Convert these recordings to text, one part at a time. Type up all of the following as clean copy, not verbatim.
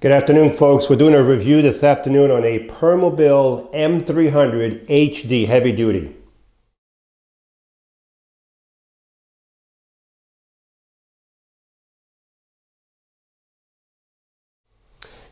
Good afternoon, folks. We're doing a review this afternoon on a Permobil M300 HD heavy duty.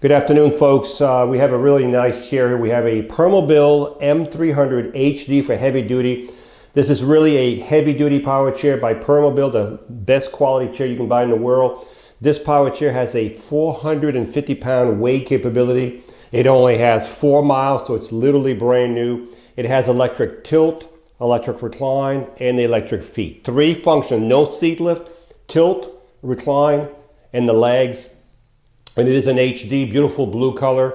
Good afternoon, folks. We have a really nice chair here. We have a Permobil M300 HD for heavy duty. This is really a heavy duty power chair by Permobil, the best quality chair you can buy in the world. This power chair has a 450-pound weight capability. It only has 4 miles, so it's literally brand new. It has electric tilt, electric recline, and the electric feet. 3 functions: no seat lift, tilt, recline, and the legs. And it is an HD, beautiful blue color.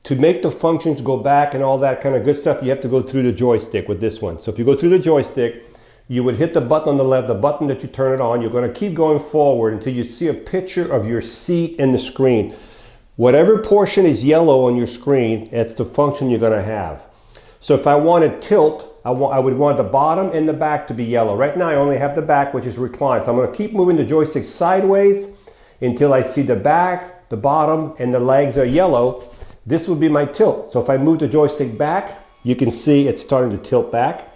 To make the functions go back and all that kind of good stuff, you have to go through the joystick with this one. So if you go through the joystick, you would hit the button on the left, the button that you turn it on. You're going to keep going forward until you see a picture of your seat in the screen. Whatever portion is yellow on your screen, that's the function you're going to have. So if I want to tilt, I would want the bottom and the back to be yellow. Right now I only have the back, which is reclined. So I'm going to keep moving the joystick sideways until I see the back, the bottom, and the legs are yellow. This would be my tilt. So if I move the joystick back, you can see it's starting to tilt back.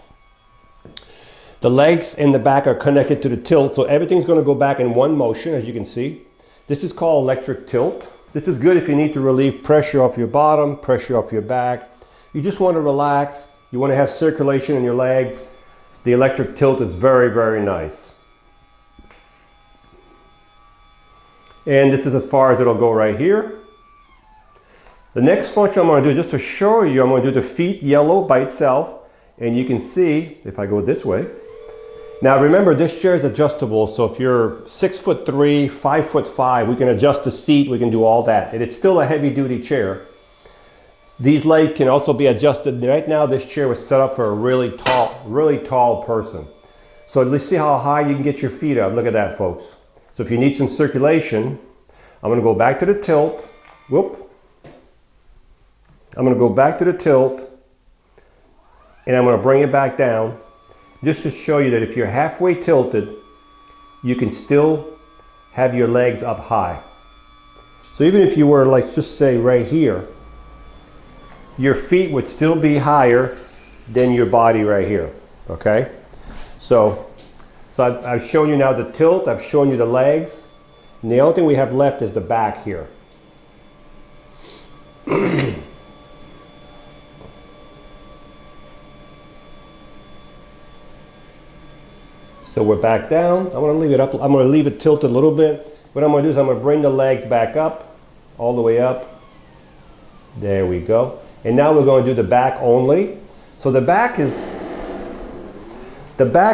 The legs and the back are connected to the tilt, so everything's going to go back in one motion, as you can see. This is called electric tilt. This is good if you need to relieve pressure off your bottom, pressure off your back. You just want to relax. You want to have circulation in your legs. The electric tilt is very, very nice. And this is as far as it'll go right here. The next function I'm going to do, just to show you, I'm going to do the feet yellow by itself. And you can see, if I go this way. Now remember, this chair is adjustable, so if you're 6'3", 5'5", we can adjust the seat, we can do all that. And it's still a heavy duty chair. These legs can also be adjusted. Right now this chair was set up for a really tall person. So let's see how high you can get your feet up. Look at that, folks. So if you need some circulation, I'm going to go back to the tilt. Whoop. I'm going to go back to the tilt. And I'm going to bring it back down just to show you that if you're halfway tilted, you can still have your legs up high. So even if you were, like, just say right here, your feet would still be higher than your body right here, okay? So I've shown you now the tilt, I've shown you the legs, and the only thing we have left is the back here. So we're back down. I'm going to leave it up. I'm going to leave it tilted a little bit. What I'm going to do is I'm going to bring the legs back up, all the way up. There we go. And now we're going to do the back only. So the back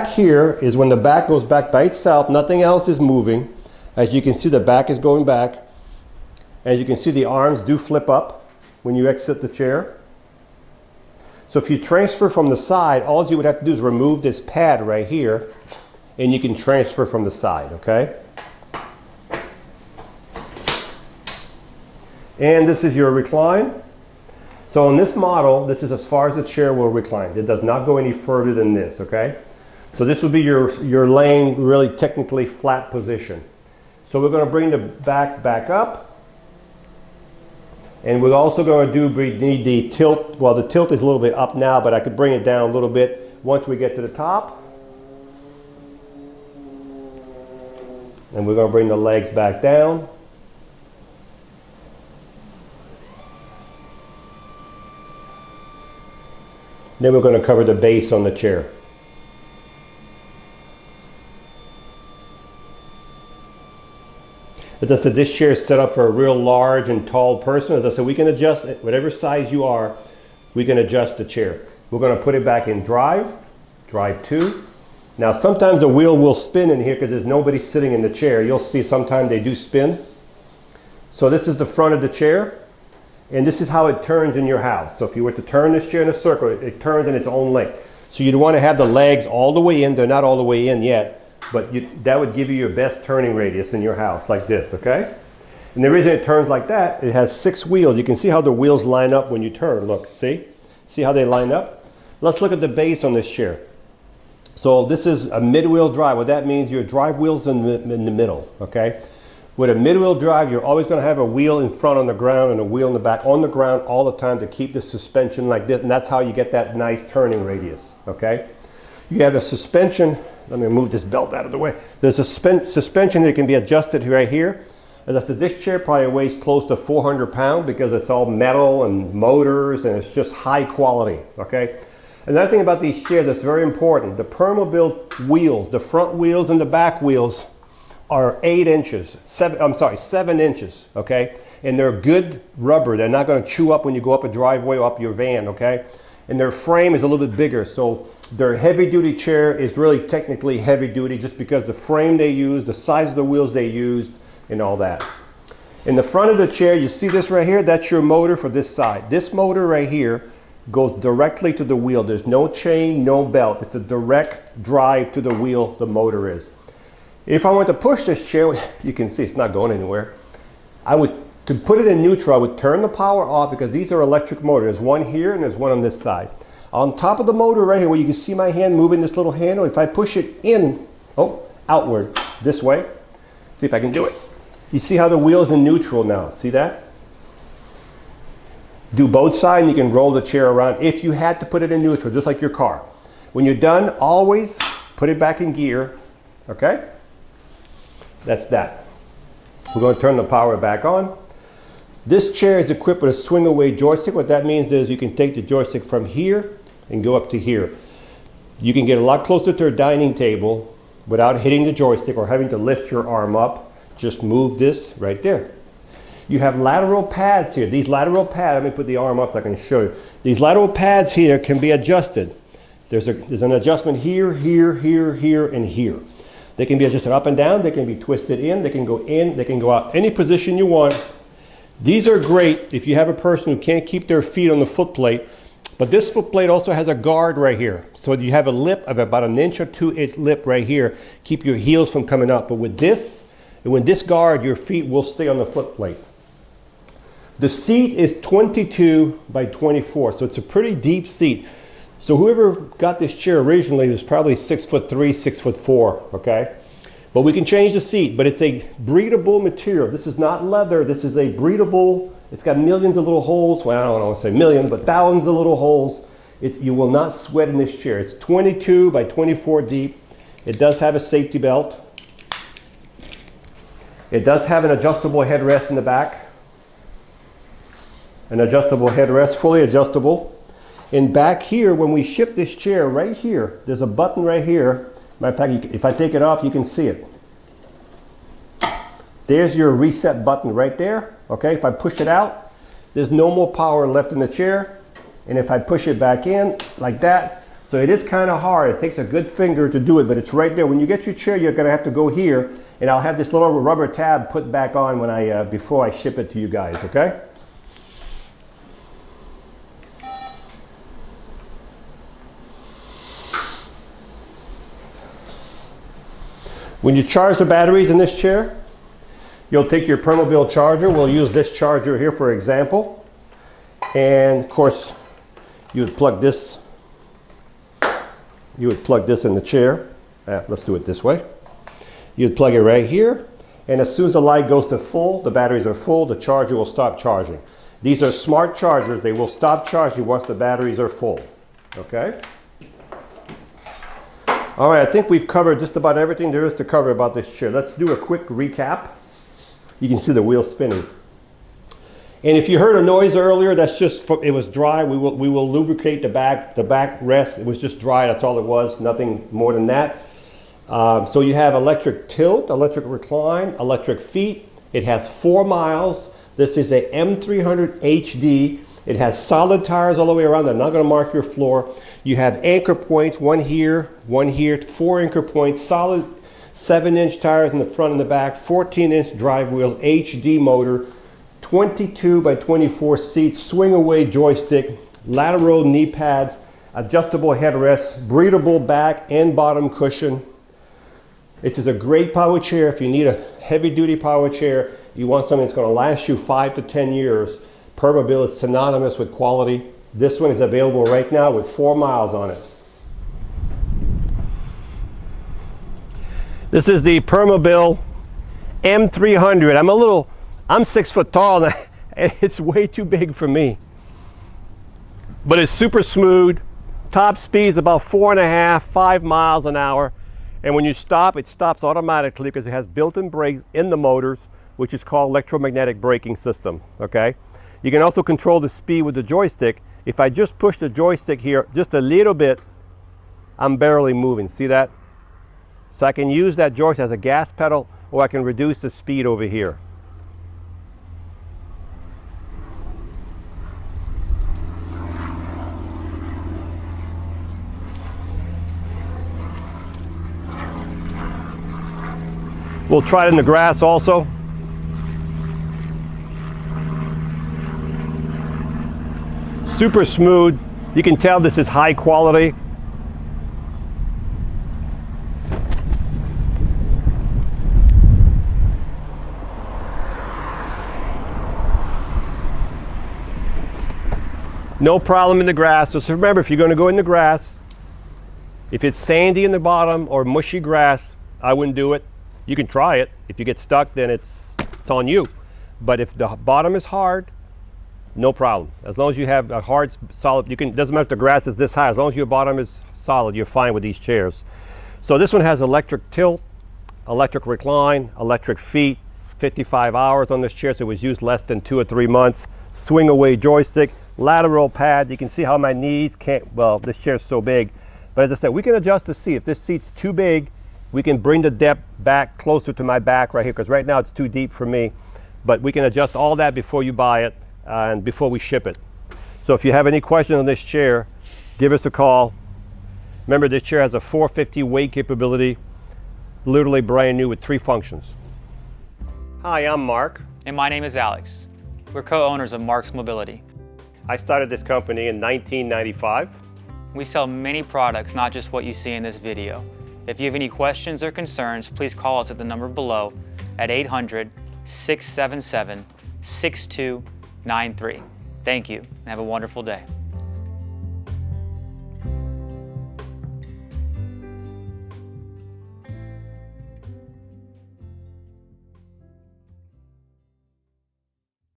here is when the back goes back by itself. Nothing else is moving. As you can see, the back is going back. As you can see, the arms do flip up when you exit the chair. So if you transfer from the side, all you would have to do is remove this pad right here. And you can transfer from the side, okay? And this is your recline. So in this model, this is as far as the chair will recline. It does not go any further than this, okay? So this would be your laying really technically flat position. So we're going to bring the back up. And we're also going to need the tilt. Well, the tilt is a little bit up now, but I could bring it down a little bit once we get to the top. And we're going to bring the legs back down. Then we're going to cover the base on the chair. As I said, this chair is set up for a real large and tall person. As I said, we can adjust it, whatever size you are, we can adjust the chair. We're going to put it back in drive 2. Now sometimes the wheel will spin in here because there's nobody sitting in the chair. You'll see sometimes they do spin. So this is the front of the chair, and this is how it turns in your house. So if you were to turn this chair in a circle, it turns in its own length. So you'd want to have the legs all the way in. They're not all the way in yet, but that would give you your best turning radius in your house, like this, okay? And the reason it turns like that, it has 6 wheels. You can see how the wheels line up when you turn. Look, see? See how they line up? Let's look at the base on this chair. So this is a mid-wheel drive. What that means, your drive wheel's in the middle, okay? With a mid-wheel drive, you're always going to have a wheel in front on the ground and a wheel in the back on the ground all the time to keep the suspension like this, and that's how you get that nice turning radius, okay? You have a suspension, let me move this belt out of the way. There's a suspension that can be adjusted right here. As I said, this chair probably weighs close to 400 pounds because it's all metal and motors and it's just high quality, okay? Another thing about these chairs that's very important, the Permobil wheels, the front wheels and the back wheels are 7 inches, okay? And they're good rubber. They're not going to chew up when you go up a driveway or up your van, okay? And their frame is a little bit bigger, so their heavy-duty chair is really technically heavy-duty just because the frame they use, the size of the wheels they used, and all that. In the front of the chair, you see this right here? That's your motor for this side. This motor right here goes directly to the wheel. There's no chain, no belt. It's a direct drive to the wheel, the motor is. If I want to push this chair, you can see it's not going anywhere. To put it in neutral, I would turn the power off because these are electric motors. There's one here and there's one on this side. On top of the motor right here, where you can see my hand moving this little handle, if I push it in, outward, this way, see if I can do it. You see how the wheel is in neutral now, see that? Do both sides and you can roll the chair around if you had to put it in neutral, just like your car. When you're done, always put it back in gear, okay? That's that. We're going to turn the power back on. This chair is equipped with a swing away joystick. What that means is you can take the joystick from here and go up to here. You can get a lot closer to a dining table without hitting the joystick or having to lift your arm up. Just move this right there. You have lateral pads here. These lateral pads, let me put the arm up so I can show you. These lateral pads here can be adjusted. There's an adjustment here, here, here, here, and here. They can be adjusted up and down, they can be twisted in, they can go out, any position you want. These are great if you have a person who can't keep their feet on the footplate, but this footplate also has a guard right here. So you have a lip of about 1 inch or 2 inch lip right here, keep your heels from coming up. But with this guard, your feet will stay on the footplate. The seat is 22 by 24, so it's a pretty deep seat. So whoever got this chair originally was probably 6'3", 6'4", okay? But we can change the seat, but it's a breathable material. This is not leather, this is a breathable, it's got millions of little holes. Well, I don't want to say millions, but thousands of little holes. You will not sweat in this chair. It's 22 by 24 deep. It does have a safety belt. It does have an adjustable headrest in the back. An adjustable headrest, fully adjustable. In back here, when we ship this chair right here, there's a button right here. Matter of fact, if I take it off, you can see it. There's your reset button right there. Okay, if I push it out, there's no more power left in the chair. And if I push it back in like that, so it is kind of hard. It takes a good finger to do it, but it's right there. When you get your chair, you're going to have to go here, and I'll have this little rubber tab put back on when before I ship it to you guys. Okay. When you charge the batteries in this chair, you'll take your Permobil charger. We'll use this charger here for example. And of course, you would plug this in the chair. Let's do it this way. You'd plug it right here. And as soon as the light goes to full, the batteries are full, the charger will stop charging. These are smart chargers. They will stop charging once the batteries are full. Okay? All right, I think we've covered just about everything there is to cover about this chair. Let's do a quick recap. You can see the wheel spinning. And if you heard a noise earlier, that's just, it was dry. We will lubricate the back rest. It was just dry, that's all it was, nothing more than that. So you have electric tilt, electric recline, electric feet. It has 4 miles. This is a M300 HD. It has solid tires all the way around. They're not going to mark your floor. You have anchor points, one here, 4 anchor points, solid 7-inch tires in the front and the back, 14-inch drive wheel, HD motor, 22 by 24 seats, swing away joystick, lateral knee pads, adjustable headrest, breathable back and bottom cushion. This is a great power chair. If you need a heavy duty power chair, you want something that's going to last you 5 to 10 years. Permobil is synonymous with quality. This one is available right now with 4 miles on it. This is the Permobil M300. I'm 6 foot tall and it's way too big for me. But it's super smooth. Top speed is about 4.5, 5 miles an hour. And when you stop, it stops automatically because it has built-in brakes in the motors, which is called electromagnetic braking system, okay? You can also control the speed with the joystick. If I just push the joystick here just a little bit, I'm barely moving, see that? So I can use that joystick as a gas pedal, or I can reduce the speed over here. We'll try it in the grass also. Super smooth. You can tell this is high quality. No problem in the grass. Just remember, if you're going to go in the grass, if it's sandy in the bottom or mushy grass, I wouldn't do it. You can try it. If you get stuck, then it's on you. But if the bottom is hard, no problem. As long as you have a hard, solid, doesn't matter if the grass is this high, as long as your bottom is solid, you're fine with these chairs. So this one has electric tilt, electric recline, electric feet, 55 hours on this chair, so it was used less than 2 or 3 months. Swing away joystick, lateral pad. You can see how my knees can't, well, this chair's so big. But as I said, we can adjust the seat. If this seat's too big, we can bring the depth back closer to my back right here, because right now it's too deep for me. But we can adjust all that before you buy it and before we ship it. So if you have any questions on this chair, give us a call. Remember, this chair has a 450 weight capability, literally brand new with 3 functions. Hi, I'm Mark. And my name is Alex. We're co-owners of Marc's Mobility. I started this company in 1995. We sell many products, not just what you see in this video. If you have any questions or concerns, please call us at the number below at 800-677-6293. Thank you, and have a wonderful day.